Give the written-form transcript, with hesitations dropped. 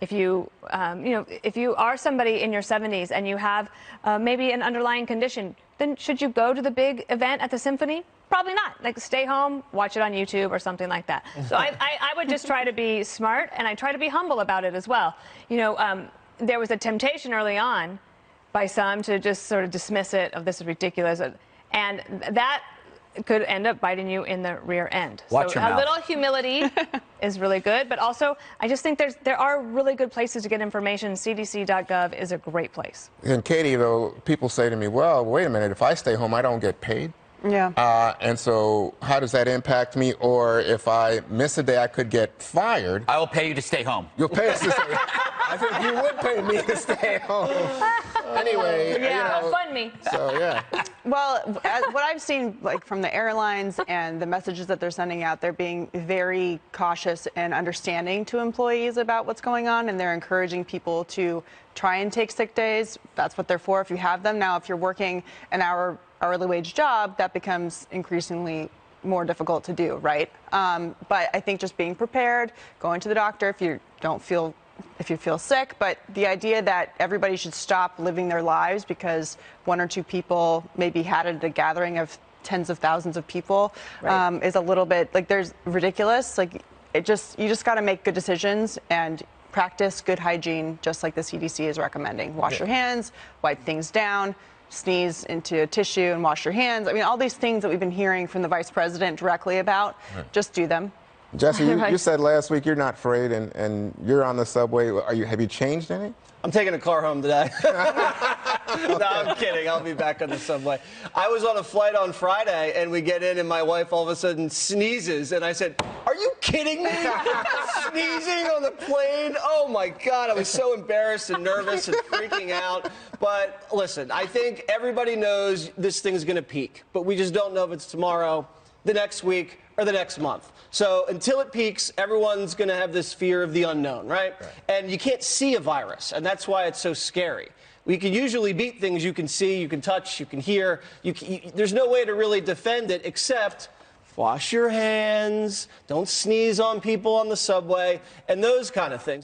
If you, if you are somebody in your 70s and you have maybe an underlying condition, then should you go to the big event at the symphony? Probably not. Like, stay home, watch it on YouTube or something like that. So I would just try to be smart, and I try to be humble about it as well. There was a temptation early on by some to just sort of dismiss it, of this is ridiculous, and that could end up biting you in the rear end. Watch your mouth. A little humility is really good, but also I just think there are really good places to get information. CDC.gov is a great place. And Katie, though, people say to me, well, wait a minute, if I stay home, I don't get paid. Yeah. And so how does that impact me? Or if I miss a day, I could get fired. I will pay you to stay home. You'll pay us to stay home. I think you would pay me to stay home. Anyway, fund me. So, yeah. Well, what I've seen, like, from the airlines and the messages that they're sending out, they're being very cautious and understanding to employees about what's going on, and they're encouraging people to try and take sick days. That's what they're for, if you have them. Now, if you're working an hourly wage job, that becomes increasingly more difficult to do, right? But I think just being prepared, going to the doctor if you feel sick, but the idea that everybody should stop living their lives because one or two people maybe had it at a gathering of tens of thousands of people is a little bit, like, there's ridiculous. Like, you just got to make good decisions and practice good hygiene, just like the CDC is recommending. Wash your hands, wipe things down, sneeze into a tissue and wash your hands. I mean, all these things that we've been hearing from the vice president directly about, just do them. Jesse, you said last week you're not afraid, and you're on the subway. Have you changed any? I'm taking a car home today. No, I'm kidding. I'll be back on the subway. I was on a flight on Friday, and we get in, and my wife all of a sudden sneezes, and I said, "Are you kidding me? Sneezing on the plane? Oh my God!" I was so embarrassed and nervous and freaking out. But listen, I think everybody knows this thing's going to peak, but we just don't know if it's tomorrow, the next week, or the next month. So until it peaks, everyone's going to have this fear of the unknown, right? And you can't see a virus, and that's why it's so scary. We can usually beat things you can see, you can touch, you can hear. There's no way to really defend it except wash your hands, don't sneeze on people on the subway, and those kind of things.